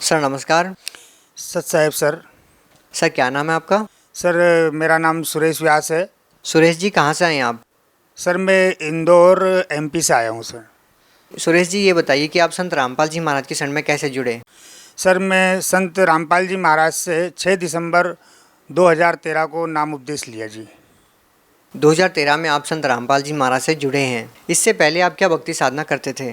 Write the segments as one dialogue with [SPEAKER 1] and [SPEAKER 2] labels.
[SPEAKER 1] Sir नमस्कार।
[SPEAKER 2] सत साहेब sir.
[SPEAKER 1] Sir क्या नाम है आपका?
[SPEAKER 2] सर मेरा नाम सुरेश व्यास है।
[SPEAKER 1] सुरेश जी कहाँ से आए हैं आप?
[SPEAKER 2] सर मैं इंदौर एमपी से आया हूँ सर।
[SPEAKER 1] सुरेश जी ये बताइए कि आप संत रामपाल जी महाराज के शरण में कैसे जुड़े?
[SPEAKER 2] सर मैं संत रामपाल जी महाराज से 6 दिसंबर 2013 को नाम उपदेश लिया जी।
[SPEAKER 1] 2013 में आप संत रामपाल जी महाराज से जुड़े हैं। इससे पहले आप क्या भक्ति साधना करते थे?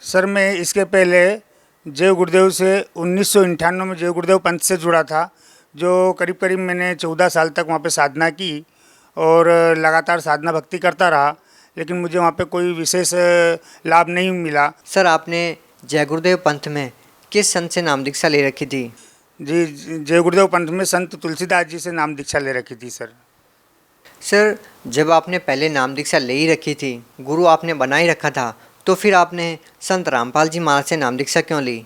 [SPEAKER 2] सर मैं इसके पहले जय गुरुदेव से 1998 में जय गुरुदेव पंथ से जुड़ा था, जो करीब करीब मैंने 14 साल तक वहाँ पे साधना की और लगातार साधना भक्ति करता रहा, लेकिन मुझे वहाँ पे कोई विशेष लाभ नहीं मिला।
[SPEAKER 1] सर आपने जय गुरुदेव पंथ में किस संत से नाम दीक्षा ले रखी थी?
[SPEAKER 2] जी, जय गुरुदेव पंथ में संत तुलसीदास जी से नाम दीक्षा ले रखी थी सर।
[SPEAKER 1] सर जब आपने पहले नाम दीक्षा ले ही रखी थी, गुरु आपने बना ही रखा था, तो फिर आपने संत रामपाल जी महाराज से नाम दीक्षा क्यों ली?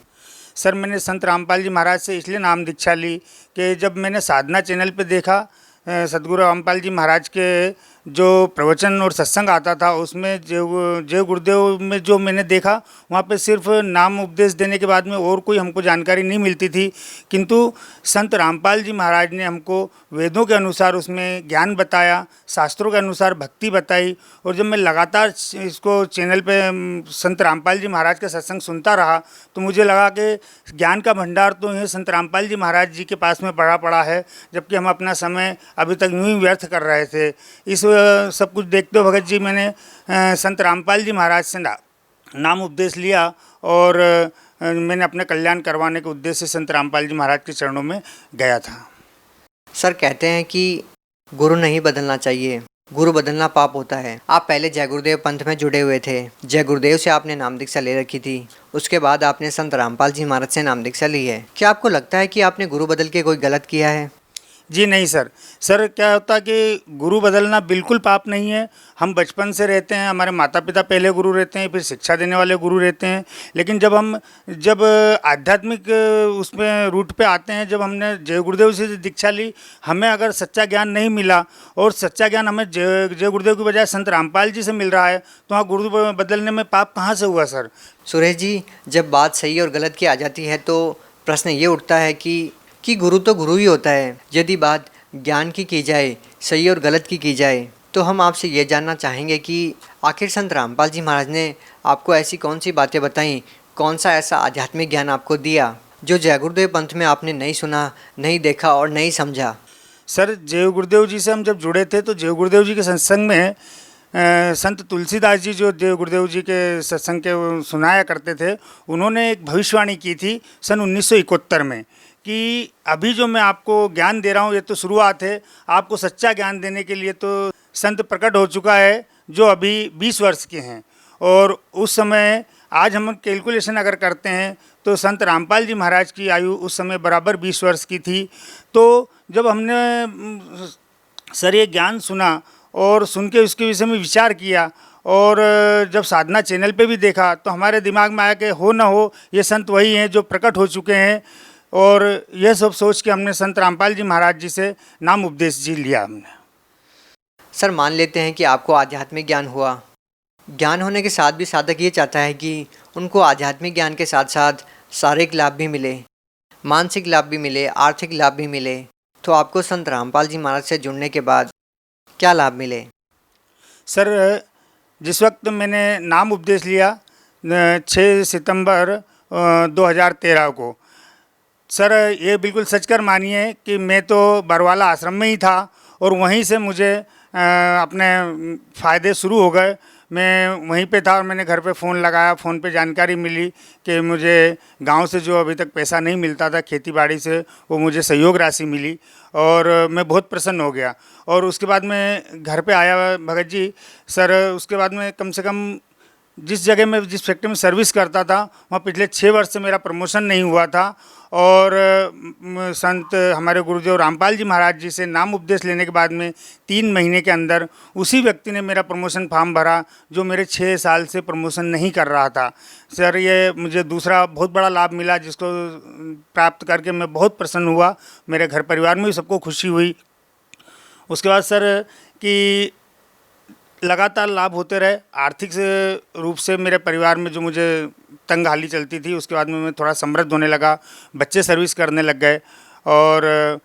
[SPEAKER 2] सर मैंने संत रामपाल जी महाराज से इसलिए नाम दीक्षा ली कि जब मैंने साधना चैनल पे देखा सदगुरु रामपाल जी महाराज के जो प्रवचन और सत्संग आता था, उसमें जय गुरुदेव में जो मैंने देखा, वहाँ पे सिर्फ नाम उपदेश देने के बाद में और कोई हमको जानकारी नहीं मिलती थी, किंतु संत रामपाल जी महाराज ने हमको वेदों के अनुसार उसमें ज्ञान बताया, शास्त्रों के अनुसार भक्ति बताई। और जब मैं लगातार इसको चैनल पे संत रामपाल जी महाराज का सत्संग सुनता रहा, तो मुझे लगा कि ज्ञान का भंडार तो ये संत रामपाल जी महाराज जी के पास में पड़ा है, जबकि हम अपना समय अभी तक यूँ ही व्यर्थ कर रहे थे। इस सब कुछ देखते हुए भगत जी मैंने संत रामपाल जी महाराज से नाम उपदेश लिया और मैंने अपने कल्याण करवाने के उद्देश्य से संत रामपाल जी महाराज के चरणों में गया था।
[SPEAKER 1] सर कहते हैं कि गुरु नहीं बदलना चाहिए, गुरु बदलना पाप होता है। आप पहले जय गुरुदेव पंथ में जुड़े हुए थे, जय गुरुदेव से आपने नाम दीक्षा ले रखी थी, उसके बाद आपने संत रामपाल जी महाराज से नाम दीक्षा ली है। क्या आपको लगता है कि आपने गुरु बदल के कोई गलत किया है?
[SPEAKER 2] जी नहीं सर। सर क्या होता कि गुरु बदलना बिल्कुल पाप नहीं है। हम बचपन से रहते हैं, हमारे माता पिता पहले गुरु रहते हैं, फिर शिक्षा देने वाले गुरु रहते हैं। लेकिन जब आध्यात्मिक उसमें रूट पे आते हैं, जब हमने जय गुरुदेव से दीक्षा ली, हमें अगर सच्चा ज्ञान नहीं मिला और सच्चा ज्ञान हमें जय गुरुदेव की बजाय संत रामपाल जी से मिल रहा है, तो वहाँ गुरु बदलने में पाप कहाँ से हुआ सर?
[SPEAKER 1] सुरेश जी जब बात सही और गलत की आ जाती है तो प्रश्न ये उठता है कि गुरु तो गुरु ही होता है। यदि बात ज्ञान की जाए, सही और गलत की जाए, तो हम आपसे ये जानना चाहेंगे कि आखिर संत रामपाल जी महाराज ने आपको ऐसी कौन सी बातें बताई, कौन सा ऐसा आध्यात्मिक ज्ञान आपको दिया जो जय गुरुदेव पंथ में आपने नहीं सुना, नहीं देखा और नहीं समझा?
[SPEAKER 2] सर जय गुरुदेव जी से हम जब जुड़े थे तो जय गुरुदेव जी के सत्संग में संत तुलसीदास जी जो जय गुरुदेव जी के सत्संग के सुनाया करते थे, उन्होंने एक भविष्यवाणी की थी सन 1971 में कि अभी जो मैं आपको ज्ञान दे रहा हूँ ये तो शुरुआत है, आपको सच्चा ज्ञान देने के लिए तो संत प्रकट हो चुका है जो अभी 20 वर्ष के हैं। और उस समय आज हम कैलकुलेशन अगर करते हैं तो संत रामपाल जी महाराज की आयु उस समय बराबर 20 वर्ष की थी। तो जब हमने सर ये ज्ञान सुना और सुन के उसके विषय में विचार किया और जब साधना चैनल पे भी देखा, तो हमारे दिमाग में आया कि हो ना हो ये संत वही हैं जो प्रकट हो चुके हैं। और यह सब सोच के हमने संत रामपाल जी महाराज जी से नाम उपदेश जी लिया हमने।
[SPEAKER 1] सर मान लेते हैं कि आपको आध्यात्मिक ज्ञान हुआ, ज्ञान होने के साथ भी साधक ये चाहता है कि उनको आध्यात्मिक ज्ञान के साथ साथ शारीरिक लाभ भी मिले, मानसिक लाभ भी मिले, आर्थिक लाभ भी मिले। तो आपको संत रामपाल जी महाराज से जुड़ने के बाद क्या लाभ मिले?
[SPEAKER 2] सर जिस वक्त मैंने नाम उपदेश लिया 6 सितंबर 2013 को, सर ये बिल्कुल सच कर मानिए कि मैं तो बरवाला आश्रम में ही था और वहीं से मुझे अपने फ़ायदे शुरू हो गए। मैं वहीं पे था और मैंने घर पे फ़ोन लगाया, फ़ोन पे जानकारी मिली कि मुझे गांव से जो अभी तक पैसा नहीं मिलता था खेती बाड़ी से, वो मुझे सहयोग राशि मिली और मैं बहुत प्रसन्न हो गया। और उसके बाद मैं घर पे आया भगत जी। सर उसके बाद में कम से कम जिस जगह में जिस फैक्ट्री में सर्विस करता था, वहाँ पिछले 6 वर्ष से मेरा प्रमोशन नहीं हुआ था। और संत हमारे गुरुदेव रामपाल जी महाराज जी से नाम उपदेश लेने के बाद में 3 महीने के अंदर उसी व्यक्ति ने मेरा प्रमोशन फॉर्म भरा जो मेरे 6 साल से प्रमोशन नहीं कर रहा था। सर ये मुझे दूसरा बहुत बड़ा लाभ मिला जिसको प्राप्त करके मैं बहुत प्रसन्न हुआ, मेरे घर परिवार में भी सबको खुशी हुई। उसके बाद सर कि लगातार लाभ होते रहे। आर्थिक रूप से मेरे परिवार में जो मुझे तंग हाली चलती थी, उसके बाद में मैं थोड़ा समृद्ध होने लगा, बच्चे सर्विस करने लग गए और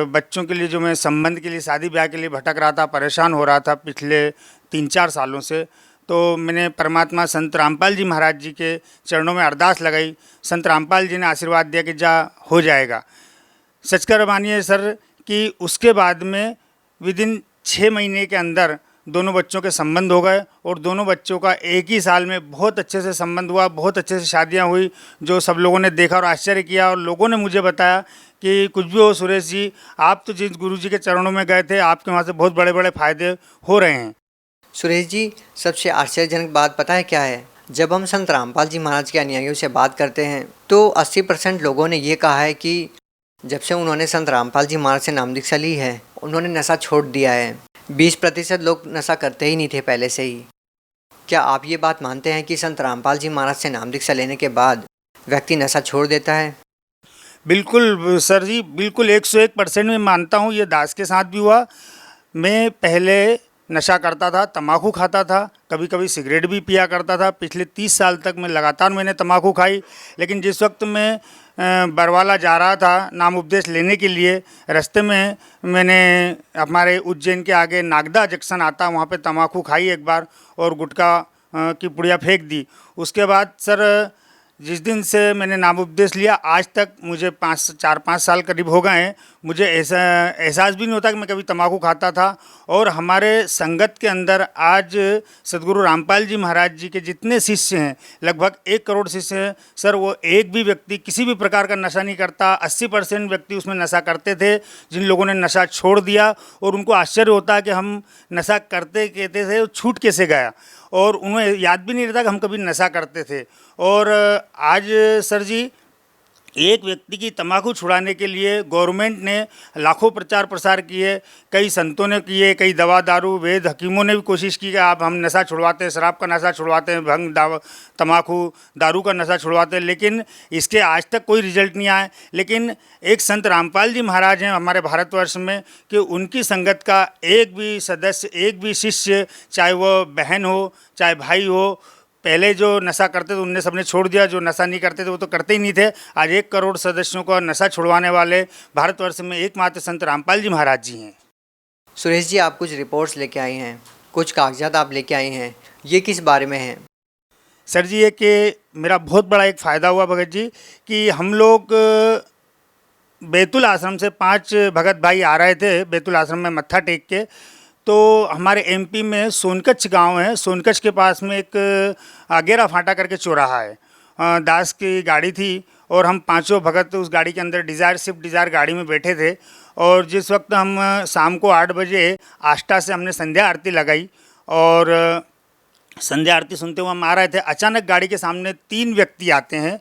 [SPEAKER 2] बच्चों के लिए जो मैं संबंध के लिए, शादी ब्याह के लिए भटक रहा था, परेशान हो रहा था पिछले 3-4 सालों से, तो मैंने परमात्मा संत रामपाल जी महाराज जी के चरणों में अरदास लगाई। संत रामपाल जी ने आशीर्वाद दिया कि जा हो जाएगा। सच कर मानिए सर कि उसके बाद में विदिन 6 महीने के अंदर दोनों बच्चों के संबंध हो गए और दोनों बच्चों का एक ही साल में बहुत अच्छे से संबंध हुआ, बहुत अच्छे से शादियां हुई, जो सब लोगों ने देखा और आश्चर्य किया। और लोगों ने मुझे बताया कि कुछ भी हो सुरेश जी, आप तो जिस गुरु जी के चरणों में गए थे, आपके वहाँ से बहुत बड़े बड़े फायदे हो रहे हैं।
[SPEAKER 1] सुरेश जी, सबसे आश्चर्यजनक बात पता है क्या है? जब हम संत रामपाल जी महाराज के अनुयायियों से बात करते हैं तो 80% लोगों ने ये कहा है कि जब से उन्होंने संत रामपाल जी महाराज से नाम दीक्षा ली है, उन्होंने नशा छोड़ दिया है। 20% लोग नशा करते ही नहीं थे पहले से ही। क्या आप ये बात मानते हैं कि संत रामपाल जी महाराज से नाम दीक्षा लेने के बाद व्यक्ति नशा छोड़ देता है?
[SPEAKER 2] बिल्कुल सर जी, बिल्कुल 101% मैं मानता हूँ। ये दास के साथ भी हुआ। मैं पहले नशा करता था, तम्बाकू खाता था, कभी कभी सिगरेट भी पिया करता था। पिछले 30 साल तक मैं लगातार मैंने तम्बाकू खाई। लेकिन जिस वक्त मैं बरवाला जा रहा था नाम उपदेश लेने के लिए, रास्ते में मैंने हमारे उज्जैन के आगे नागदा जंक्शन आता, वहाँ पे तम्बाकू खाई एक बार और गुटखा की पुड़िया फेंक दी। उसके बाद सर जिस दिन से मैंने नाम उपदेश लिया, आज तक मुझे 4-5 साल करीब हो गए हैं, मुझे ऐसा एहसास भी नहीं होता कि मैं कभी तम्बाकू खाता था। और हमारे संगत के अंदर आज सदगुरु रामपाल जी महाराज जी के जितने शिष्य हैं, लगभग 1 करोड़ शिष्य हैं सर, वो एक भी व्यक्ति किसी भी प्रकार का नशा नहीं करता। 80% व्यक्ति उसमें नशा करते थे, जिन लोगों ने नशा छोड़ दिया और उनको आश्चर्य होता है कि हम नशा करते कहते थे, छूट कैसे गया, और उन्हें याद भी नहीं रहता कि हम कभी नशा करते थे। और आज सर जी, एक व्यक्ति की तंबाकू छुड़ाने के लिए गवर्नमेंट ने लाखों प्रचार प्रसार किए, कई संतों ने किए, कई दवा दारू वेद हकीमों ने भी कोशिश की कि आप हम नशा छुड़वाते हैं, शराब का नशा छुड़वाते हैं, भंग तंबाकू दारू का नशा छुड़वाते हैं, लेकिन इसके आज तक कोई रिजल्ट नहीं आया। लेकिन एक संत रामपाल जी महाराज हैं हमारे भारतवर्ष में कि उनकी संगत का एक भी सदस्य, एक भी शिष्य, चाहे वो बहन हो चाहे भाई हो, पहले जो नशा करते थे उनने सबने छोड़ दिया, जो नशा नहीं करते थे वो तो करते ही नहीं थे। आज 1 करोड़ सदस्यों का नशा छुड़वाने वाले भारतवर्ष में एकमात्र संत रामपाल जी महाराज जी हैं।
[SPEAKER 1] सुरेश जी, आप कुछ रिपोर्ट्स लेके आए हैं, कुछ कागजात आप लेके आए हैं, ये किस बारे में है?
[SPEAKER 2] सर जी, ये कि मेरा बहुत बड़ा एक फ़ायदा हुआ भगत जी कि हम लोग बैतुल आश्रम से 5 भगत भाई आ रहे थे, बैतुल आश्रम में मत्था टेक के। तो हमारे एमपी में सोनकच्छ गांव है, सोनकच्छ के पास में एक आगेरा फाटा करके चौराहा है, दास की गाड़ी थी और हम 5 भगत उस गाड़ी के अंदर स्विफ्ट डिज़ायर गाड़ी में बैठे थे। और जिस वक्त हम शाम को 8 बजे आष्टा से हमने संध्या आरती लगाई और संध्या आरती सुनते हुए हम आ रहे थे, अचानक गाड़ी के सामने 3 व्यक्ति आते हैं।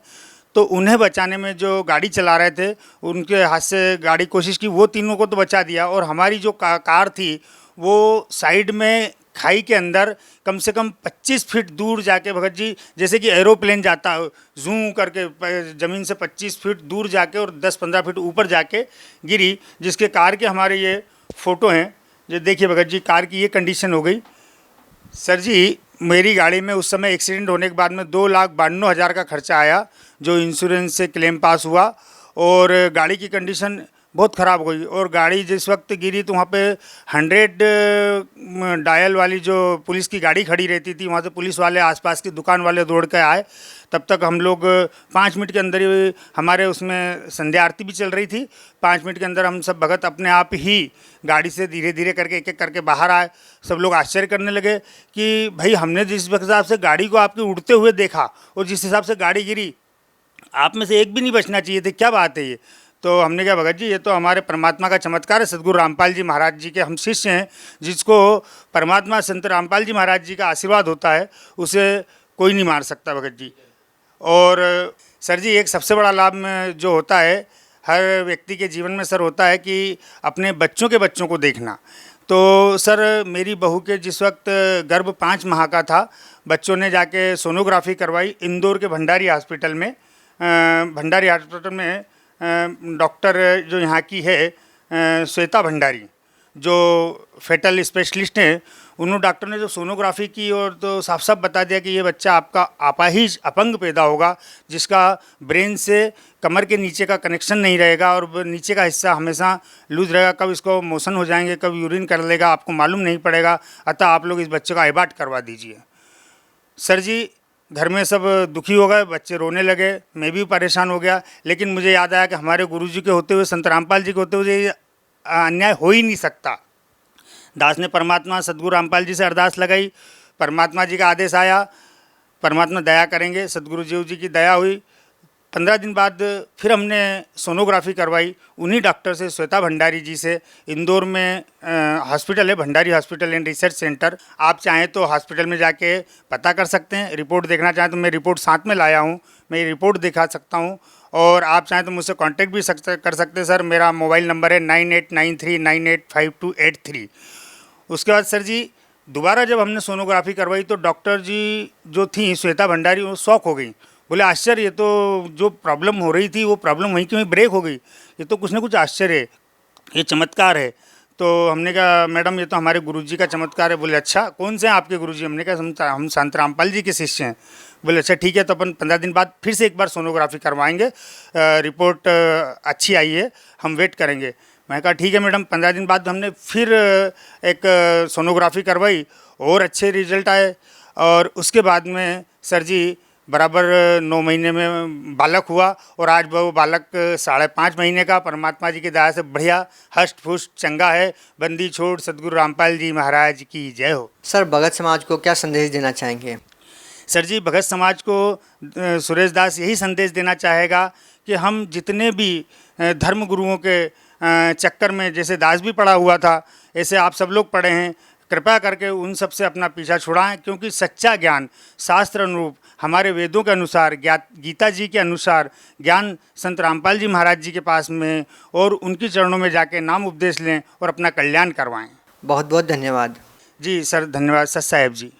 [SPEAKER 2] तो उन्हें बचाने में जो गाड़ी चला रहे थे उनके हाथ से गाड़ी कोशिश की, वो तीनों को तो बचा दिया और हमारी जो कार थी वो साइड में खाई के अंदर कम से कम 25 फीट दूर जाके भगत जी, जैसे कि एरोप्लेन जाता है जूं करके ज़मीन से 25 फीट दूर जाके और 10-15 फीट ऊपर जाके गिरी, जिसके कार के हमारे ये फ़ोटो हैं। जो देखिए भगत जी, कार की ये कंडीशन हो गई। सर जी, मेरी गाड़ी में उस समय एक्सीडेंट होने के बाद में 2,92,000 का खर्चा आया, जो इंश्योरेंस से क्लेम पास हुआ। और गाड़ी की कंडीशन बहुत ख़राब हुई और गाड़ी जिस वक्त गिरी तो वहाँ पे 100 डायल वाली जो पुलिस की गाड़ी खड़ी रहती थी, वहाँ से पुलिस वाले, आसपास की दुकान वाले दौड़ के आए। तब तक हम लोग 5 मिनट के अंदर ही, हमारे उसमें संध्या आरती भी चल रही थी, 5 मिनट के अंदर हम सब भगत अपने आप ही गाड़ी से धीरे धीरे करके एक एक करके बाहर आए। सब लोग आश्चर्य करने लगे कि भाई, हमने जिस हिसाब से गाड़ी को आपके उड़ते हुए देखा और जिस हिसाब से गाड़ी गिरी, आप में से एक भी नहीं बचना चाहिए थे, क्या बात है ये? तो हमने कहा भगत जी, ये तो हमारे परमात्मा का चमत्कार है, सदगुरु रामपाल जी महाराज जी के हम शिष्य हैं, जिसको परमात्मा संत रामपाल जी महाराज जी का आशीर्वाद होता है उसे कोई नहीं मार सकता भगत जी। और सर जी, एक सबसे बड़ा लाभ में जो होता है हर व्यक्ति के जीवन में सर होता है कि अपने बच्चों के बच्चों को देखना। तो सर, मेरी बहू के जिस वक्त गर्भ 5 माह का था, बच्चों ने जाके सोनोग्राफी करवाई इंदौर के भंडारी हॉस्पिटल में। डॉक्टर जो यहाँ की है श्वेता भंडारी, जो फेटल स्पेशलिस्ट हैं, उन्होंने डॉक्टर ने जो सोनोग्राफी की और तो साफ साफ बता दिया कि ये बच्चा आपका अपाहिज अपंग पैदा होगा, जिसका ब्रेन से कमर के नीचे का कनेक्शन नहीं रहेगा और नीचे का हिस्सा हमेशा लूज रहेगा। कब इसको मोशन हो जाएंगे, कब यूरिन कर लेगा, आपको मालूम नहीं पड़ेगा। अतः आप लोग इस बच्चे का एबार्ट करवा दीजिए। सर जी, घर में सब दुखी हो गए, बच्चे रोने लगे, मैं भी परेशान हो गया। लेकिन मुझे याद आया कि हमारे गुरुजी के होते हुए, संत रामपाल जी के होते हुए ये अन्याय हो ही नहीं सकता। दास ने परमात्मा सदगुरु रामपाल जी से अरदास लगाई, परमात्मा जी का आदेश आया, परमात्मा दया करेंगे, सदगुरु जी की दया हुई। 15 दिन बाद फिर हमने सोनोग्राफी करवाई उन्हीं डॉक्टर से, श्वेता भंडारी जी से। इंदौर में हॉस्पिटल है, Bhandari hospital and research centre. आप चाहें तो हॉस्पिटल में जाके पता कर सकते हैं। रिपोर्ट देखना चाहें तो मैं रिपोर्ट साथ में लाया हूँ, मैं रिपोर्ट दिखा सकता हूँ। और आप चाहें तो मुझसे कांटेक्ट भी कर सकते हैं सर। मेरा मोबाइल नंबर है 9893985283। उसके बाद सर जी, दोबारा जब हमने सोनोग्राफी करवाई तो डॉक्टर जी जो थी श्वेता भंडारी, वो शॉक हो गई। बोले आश्चर्य, ये तो जो प्रॉब्लम हो रही थी वो प्रॉब्लम वहीं की वहीं ब्रेक हो गई, ये तो कुछ ना कुछ आश्चर्य है, ये चमत्कार है। तो हमने कहा मैडम ये तो हमारे गुरुजी का चमत्कार है। बोले अच्छा, कौन से हैं आपके गुरुजी? हमने कहा हम संत रामपाल जी के शिष्य हैं। बोले अच्छा ठीक है, तो अपन 15 दिन बाद फिर से एक बार सोनोग्राफी करवाएंगे, रिपोर्ट अच्छी आई है, हम वेट करेंगे। मैं कहा ठीक है मैडम। 15 दिन बाद हमने फिर एक सोनोग्राफी करवाई और अच्छे रिजल्ट आए। और उसके बाद में सर जी बराबर 9 महीने में बालक हुआ और आज वो बालक 5.5 महीने का परमात्मा जी की दया से बढ़िया हष्ट पुष्ट चंगा है। बंदी छोड़ सदगुरु रामपाल जी महाराज की जय हो।
[SPEAKER 1] सर, भगत समाज को क्या संदेश देना चाहेंगे?
[SPEAKER 2] सर जी, भगत समाज को सुरेश दास यही संदेश देना चाहेगा कि हम जितने भी धर्म गुरुओं के चक्कर में, जैसे दास भी पड़ा हुआ था, ऐसे आप सब लोग पढ़े हैं, कृपया करके उन सब से अपना पीछा छुड़ाएं। क्योंकि सच्चा ज्ञान शास्त्र अनुरूप, हमारे वेदों के अनुसार, गीता जी के अनुसार ज्ञान संत रामपाल जी महाराज जी के पास में, और उनके चरणों में जाके नाम उपदेश लें और अपना कल्याण करवाएं।
[SPEAKER 1] बहुत बहुत धन्यवाद।
[SPEAKER 2] जी सर, धन्यवाद सत साहेब जी।